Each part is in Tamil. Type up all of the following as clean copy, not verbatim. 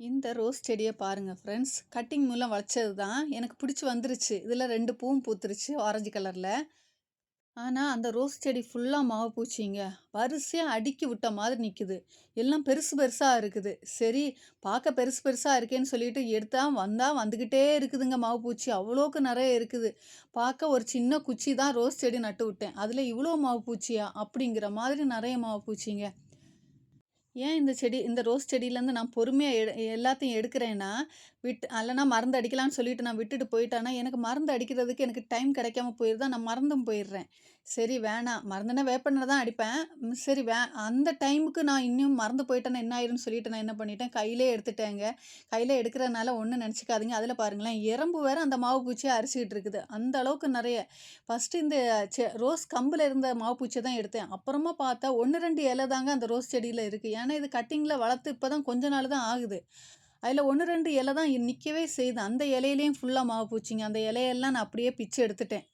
இந்த ரோஸ் செடிய பாருங்க ஃப்ரெண்ட்ஸ். கட்டிங் மூலம் வளச்சது தான். எனக்கு பிடிச்சு வந்துருச்சு. இதில 2 பூவும் பூத்துருச்சு ஆரஞ்சு கலர்ல. ஆனா, அந்த ரோஸ் செடி ஃபுல்லா மாவு பூச்சிங்க. வரிசையா அடுக்கி விட்ட மாதிரி நிக்குது. எல்லாம் பெருசு பெருசா இருக்குது. சரி, பார்க்க பெருசு பெருசா இருக்கேன்னு சொல்லிட்டு எடுத்தா, வந்தா வந்துகிட்டே இருக்குதுங்க மாவு பூச்சி. அவ்வளோக்கு நெறைய இருக்குது. பார்க்க ஒரு சின்ன குச்சி தான் ரோஸ் செடி நட்டு விட்டேன். அதில இவ்வளோ மாவு பூச்சியா? அப்படிங்கிற மாதிரி நெறைய மாவு பூச்சிங்க. ஏன் இந்த ரோஸ் செடியிலேருந்து நான் பொறுமையா எல்லாத்தையும் எடுக்கிறேன்னா, அல்லனா மருந்து அடிக்கலான்னு சொல்லிட்டு நான் விட்டுட்டு போயிட்டேன்னா, எனக்கு மருந்து அடிக்கிறதுக்கு எனக்கு டைம் கிடைக்காம போயிருதா, நான் மறந்தும் போயிடுறேன். சரி வேணாம், மருந்துனா வேப்பெண்ணெய் தான் அடிப்பேன். சரி அந்த டைமுக்கு நான் இன்னும் மறந்து போயிட்டேன்னா என்ன ஆயிரும்னு சொல்லிட்டு நான் என்ன பண்ணிட்டேன், கையிலேயே எடுத்துட்டேங்க. கையில எடுக்கிறனால ஒண்ணும் நெனச்சுக்காதீங்க. அதில பாருங்களேன், எறும்பு வேற அந்த மாவு பூச்சிய அரிச்சுக்கிட்டு இருக்குது. அந்த அளவுக்கு நெறைய. ஃபர்ஸ்ட்டு இந்த ரோஸ் கம்புல இருந்த மாவு பூச்சிய தான் எடுத்தேன். அப்புறமா பார்த்தா 1, 2 இலை தாங்க அந்த ரோஸ் செடியில இருக்கு. ஏன்னா இது கட்டிங்ல வளர்த்து இப்ப தான் கொஞ்ச நாள் தான் ஆகுது. அதில 1, 2 இலை தான் நிக்கவே செய்யுது. அந்த இலையிலயும் ஃபுல்லா மாவு பூச்சிங்க. அந்த இலையெல்லாம் நான் அப்படியே பிச்சு எடுத்துட்டேன்.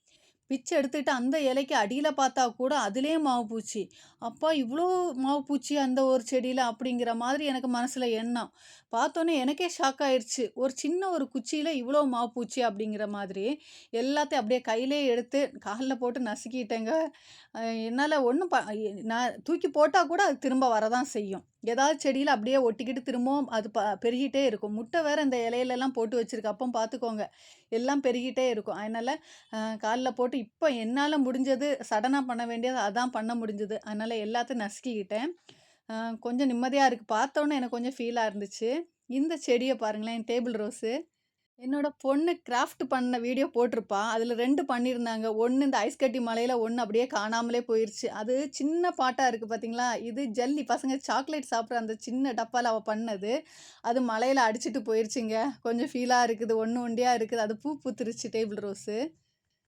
பிச்சு எடுத்துட்டு அந்த இலைக்கு அடியில பார்த்தா கூட அதிலேயும் மாவு பூச்சி. அப்பா இவ்ளோ மாவு பூச்சி அந்த ஒரு செடியில அப்படிங்கிற மாதிரி எனக்கு மனசுல எண்ணம். பார்த்தோனே எனக்கே ஷாக் ஆயிருச்சு. ஒரு குச்சியில இவ்ளோ மாவு பூச்சி அப்படிங்கிற மாதிரி. எல்லாத்தையும் அப்படியே கையிலேயே எடுத்து கால்ல போட்டு நசுக்கிட்டேங்க. அ என்னால ஒண்ணும் நான் தூக்கி போட்டா கூட அது திரும்ப வரதான் செய்யும். ஏதாவது செடியில அப்படியே ஒட்டிக்கிட்டு திரும்பவும் அது பெருகிட்டே இருக்கும். முட்டை வேற இந்த இலையிலலாம் போட்டு வச்சிருக்கு. அப்போ பார்த்துக்கோங்க. எல்லாம் பெருகிட்டே இருக்கும். அதனால கால்ல போட்டு இப்ப என்னால முடிஞ்சது சடனா பண்ண வேண்டியது அதான் பண்ண முடிஞ்சது. அதனால எல்லாத்தையும் நசுக்கிக்கிட்டேன். அ கொஞ்சம் நிம்மதியா இருக்கு. பார்த்தோனே எனக்கு கொஞ்சம் ஃபீலா இருந்துச்சு. இந்த செடிய பாருங்களேன், டேபிள் ரோஸு. என்னோட பொண்ணு கிராஃப்ட் பண்ண வீடியோ போட்டிருப்பா. அதில 2 பண்ணியிருந்தாங்க. 1 இந்த ஐஸ் கட்டி மலையில, 1 அப்படியே காணாமலே போயிருச்சு. அது சின்ன பாட்டா இருக்கு பார்த்தீங்களா? இது ஜல்லி பசங்க சாக்லேட் சாப்பிடுற அந்த சின்ன டப்பால அவ பண்ணது. அது மழையில அடிச்சுட்டு போயிருச்சுங்க. கொஞ்சம் ஃபீலா இருக்குது. ஒண்ணு ஒண்டியா இருக்குது. அது பூ பூத்துருச்சு டேபிள் ரோஸு.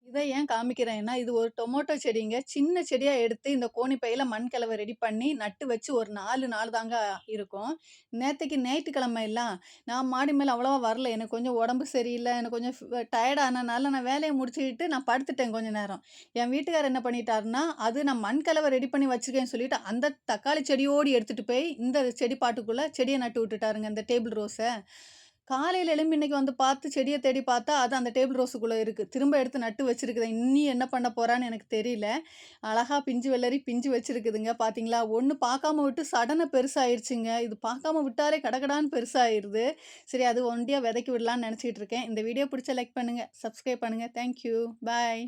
இத ஏன் காமிக்கிறேன்னா, இது ஒரு டொமேட்டோ செடிங்க. சின்ன செடியா எடுத்து இந்த கோணி பையில மண் கலவ ரெடி பண்ணி நட்டு வச்சு ஒரு 4 நாள் தாங்க இருக்கும். நேத்தைக்கு ஞாயிற்றுக்கிழமைல நான் மாடி மேல அவ்வளவா வரல. எனக்கு கொஞ்சம் உடம்பு சரியில்ல. எனக்கு கொஞ்சம் டயர்ட் ஆனனால நான் வேலைய முடிச்சுக்கிட்டு நான் படுத்துட்டேன் கொஞ்ச நேரம். என் வீட்டுக்காரர் என்ன பண்ணிட்டாருன்னா, அது நான் மண் கலவ ரெடி பண்ணி வச்சிருக்கேன்னு சொல்லிட்டு, அந்த தக்காளி செடியோடு எடுத்துட்டு போய் இந்த செடி பாட்டுக்குள்ள செடிய நட்டு விட்டுட்டாருங்க. இந்த டேபிள் ரோஸ. காலையில எழும்பி இன்னைக்கு வந்து பார்த்து செடிய தேடி பார்த்தா, அது அந்த டேபிள் ரோஸுக்குள்ள இருக்கு. திரும்ப எடுத்து நட்டு வச்சிருக்குது. இனி என்ன பண்ண போறான்னு எனக்கு தெரியல. அழகா பிஞ்சு வெள்ளரி பிஞ்சு வச்சிருக்குதுங்க. பார்த்தீங்களா? ஒண்ணு பார்க்காம விட்டு சடனா பெருசாயிருச்சுங்க. இது பார்க்காம விட்டாலே கடகடான்னு பெருசாயிருது. சரி அது ஒண்டியா விதைக்கி விடலான்னு நெனச்சுக்கிட்டு இருக்கேன். இந்த வீடியோ பிடிச்சா லைக் பண்ணுங்க, சப்ஸ்கிரைப் பண்ணுங்க. Thank you. பாய்.